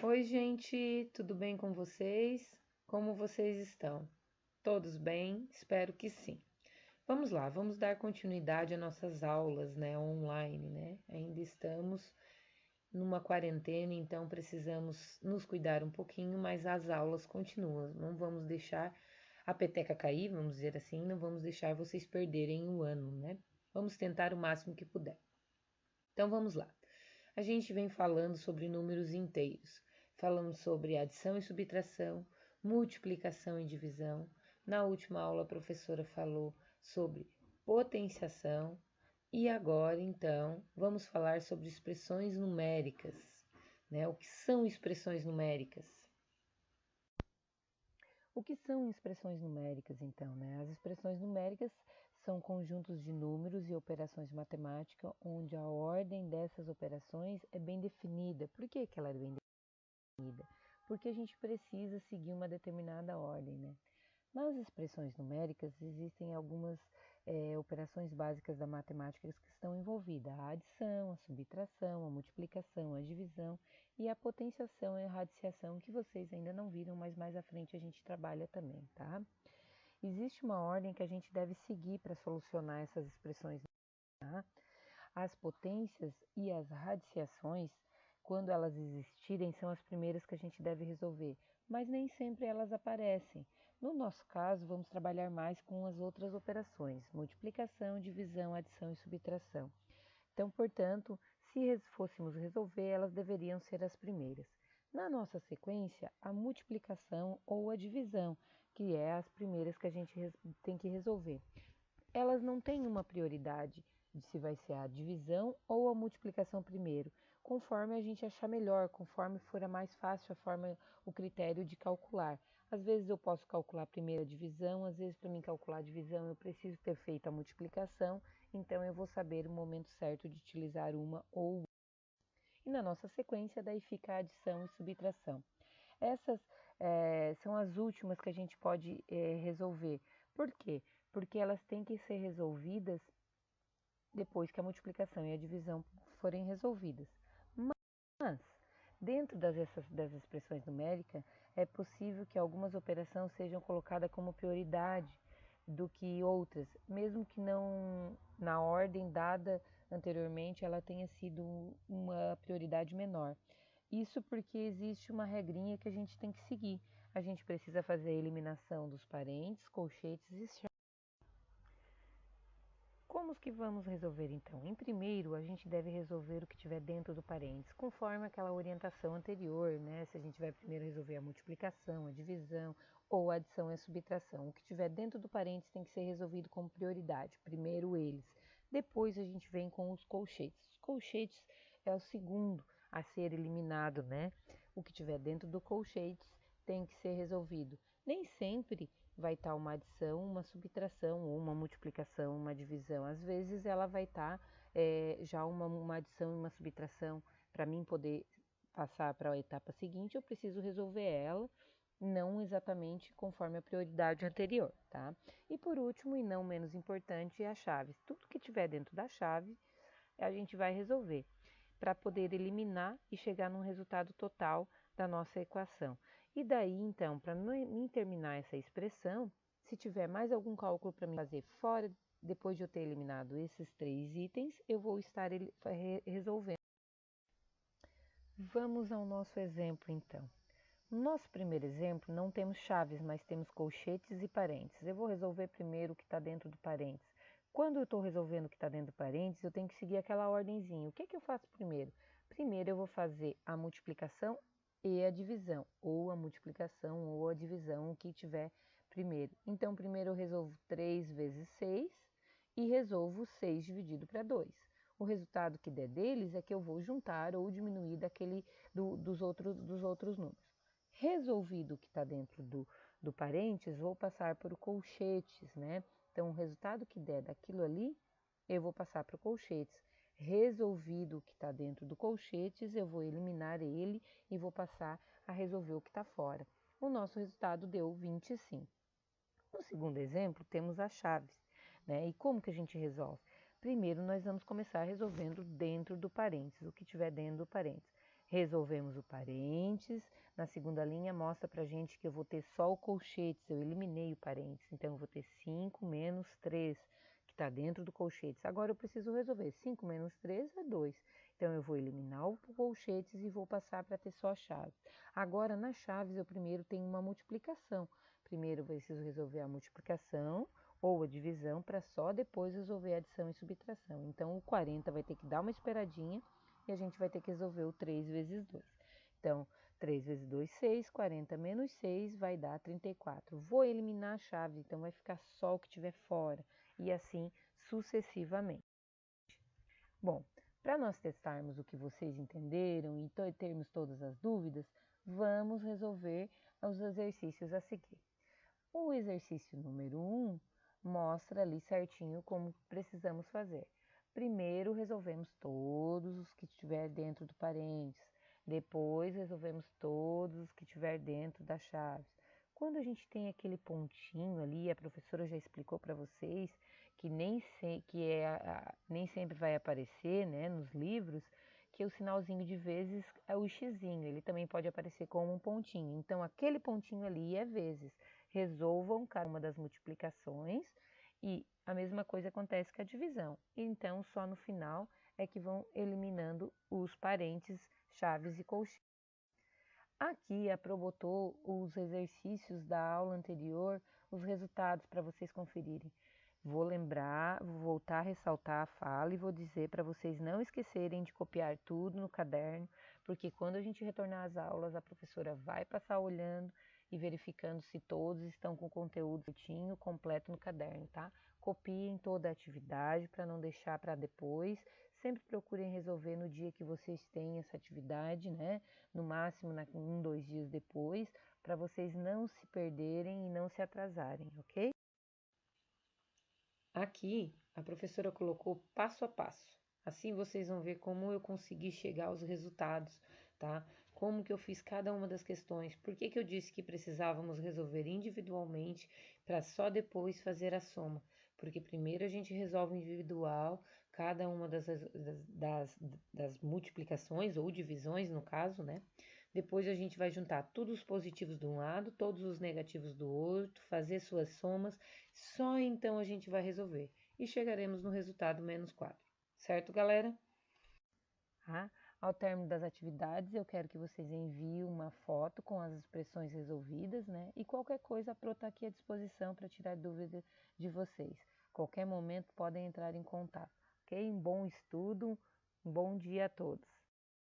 Oi, gente, tudo bem com vocês? Como vocês estão? Todos bem? Espero que sim. Vamos lá, vamos dar continuidade às nossas aulas, né, online, né? Ainda estamos numa quarentena, então precisamos nos cuidar um pouquinho, mas as aulas continuam. Não vamos deixar a peteca cair, vamos dizer assim, não vamos deixar vocês perderem o ano, né? Vamos tentar o máximo que puder. Então vamos lá. A gente vem falando sobre números inteiros. Falamos sobre adição e subtração, multiplicação e divisão. Na última aula, a professora falou sobre potenciação. E agora, então, vamos falar sobre expressões numéricas, né? O que são expressões numéricas? O que são expressões numéricas, então, né? As expressões numéricas são conjuntos de números e operações matemáticas onde a ordem dessas operações é bem definida. Por que que ela é bem definida? Porque a gente precisa seguir uma determinada ordem, né? Nas expressões numéricas existem algumas operações básicas da matemática que estão envolvidas: a adição, a subtração, a multiplicação, a divisão e a potenciação e a radiciação, que vocês ainda não viram, mas mais à frente a gente trabalha também, tá? Existe uma ordem que a gente deve seguir para solucionar essas expressões, tá? As potências e as radiciações, quando elas existirem, são as primeiras que a gente deve resolver, mas nem sempre elas aparecem. No nosso caso, vamos trabalhar mais com as outras operações: multiplicação, divisão, adição e subtração. Então, portanto, se fôssemos resolver, elas deveriam ser as primeiras. Na nossa sequência, a multiplicação ou a divisão, que é as primeiras que a gente tem que resolver. Elas não têm uma prioridade de se vai ser a divisão ou a multiplicação primeiro, conforme a gente achar melhor, conforme for a mais fácil a forma, o critério de calcular. Às vezes eu posso calcular primeiro a divisão, às vezes para mim calcular a divisão eu preciso ter feito a multiplicação, então eu vou saber o momento certo de utilizar uma ou outra. E na nossa sequência daí fica a adição e subtração. Essas são as últimas que a gente pode resolver. Por quê? Porque elas têm que ser resolvidas depois que a multiplicação e a divisão forem resolvidas. Mas, dentro das expressões numéricas, é possível que algumas operações sejam colocadas como prioridade do que outras, mesmo que não na ordem dada anteriormente ela tenha sido uma prioridade menor. Isso porque existe uma regrinha que a gente tem que seguir. A gente precisa fazer a eliminação dos parentes, colchetes e como que vamos resolver então? Em primeiro, a gente deve resolver o que tiver dentro do parênteses, conforme aquela orientação anterior, né? Se a gente vai primeiro resolver a multiplicação, a divisão ou a adição e a subtração. O que tiver dentro do parênteses tem que ser resolvido como prioridade, primeiro eles. Depois a gente vem com os colchetes. Os colchetes é o segundo a ser eliminado, né? O que tiver dentro do colchetes tem que ser resolvido. Nem sempre vai estar uma adição, uma subtração, ou uma multiplicação, uma divisão. Às vezes ela vai estar já uma adição e uma subtração. Para mim poder passar para a etapa seguinte, eu preciso resolver ela, não exatamente conforme a prioridade anterior, tá? E por último, e não menos importante, é a chave. Tudo que tiver dentro da chave, a gente vai resolver para poder eliminar e chegar num resultado total da nossa equação. E daí, então, para mim terminar essa expressão, se tiver mais algum cálculo para mim fazer fora, depois de eu ter eliminado esses três itens, eu vou estar resolvendo. Vamos ao nosso exemplo, então. No nosso primeiro exemplo, não temos chaves, mas temos colchetes e parênteses. Eu vou resolver primeiro o que está dentro do parênteses. Quando eu estou resolvendo o que está dentro do parênteses, eu tenho que seguir aquela ordemzinha. O que que eu faço primeiro? Primeiro eu vou fazer a multiplicação e a divisão, ou a multiplicação ou a divisão, o que tiver primeiro. Então, primeiro eu resolvo 3 vezes 6 e resolvo 6 dividido para 2. O resultado que der deles é que eu vou juntar ou diminuir dos outros números. Resolvido o que está dentro do parênteses, vou passar para o colchetes, né? Então, o resultado que der daquilo ali, eu vou passar para o colchetes. Resolvido o que está dentro do colchetes, eu vou eliminar ele e vou passar a resolver o que está fora. O nosso resultado deu 25. No segundo exemplo, temos as chaves, né? E como que a gente resolve? Primeiro, nós vamos começar resolvendo dentro do parênteses, o que tiver dentro do parênteses. resolvemos o parênteses. Na segunda linha mostra pra gente que eu vou ter só o colchetes, eu eliminei o parênteses, então eu vou ter 5 menos 3, que está dentro do colchetes. Agora eu preciso resolver, 5 menos 3 é 2, então eu vou eliminar o colchetes e vou passar para ter só chaves. Agora nas chaves eu primeiro tenho uma multiplicação, primeiro eu preciso resolver a multiplicação ou a divisão para só depois resolver a adição e subtração. Então o 40 vai ter que dar uma esperadinha e a gente vai ter que resolver o 3 vezes 2. Então, 3 vezes 2, 6, 40 menos 6 vai dar 34. Vou eliminar a chave, então vai ficar só o que tiver fora, e assim sucessivamente. Bom, para nós testarmos o que vocês entenderam e termos todas as dúvidas, vamos resolver os exercícios a seguir. O exercício número 1 mostra ali certinho como precisamos fazer. Primeiro resolvemos todos os que estiver dentro do parênteses, depois resolvemos todos os que estiver dentro das chaves. Quando a gente tem aquele pontinho ali, a professora já explicou para vocês que nem sempre vai aparecer, né, nos livros, que o sinalzinho de vezes é o xizinho, ele também pode aparecer como um pontinho. Então aquele pontinho ali é vezes. Resolvam cada uma das multiplicações e a mesma coisa acontece com a divisão. Então, só no final é que vão eliminando os parênteses, chaves e colchetes. Aqui a Pro botou os exercícios da aula anterior, os resultados para vocês conferirem. Vou lembrar, vou voltar a ressaltar a fala e vou dizer para vocês não esquecerem de copiar tudo no caderno, porque quando a gente retornar às aulas, a professora vai passar olhando e verificando se todos estão com o conteúdo certinho, completo no caderno, tá? Copiem toda a atividade para não deixar para depois. Sempre procurem resolver no dia que vocês têm essa atividade, né? No máximo, 2 dias depois, para vocês não se perderem e não se atrasarem, ok? Aqui, a professora colocou passo a passo. Assim vocês vão ver como eu consegui chegar aos resultados, tá? Como que eu fiz cada uma das questões. Por que que eu disse que precisávamos resolver individualmente para só depois fazer a soma? Porque primeiro a gente resolve individual cada uma das multiplicações ou divisões, no caso, né? Depois a gente vai juntar todos os positivos de um lado, todos os negativos do outro, fazer suas somas. Só então a gente vai resolver e chegaremos no resultado menos 4. Certo, galera? Ah, ao término das atividades, eu quero que vocês enviem uma foto com as expressões resolvidas, né? E qualquer coisa, a Pro está aqui à disposição para tirar dúvida de vocês. Qualquer momento podem entrar em contato, ok? Um bom estudo, um bom dia a todos.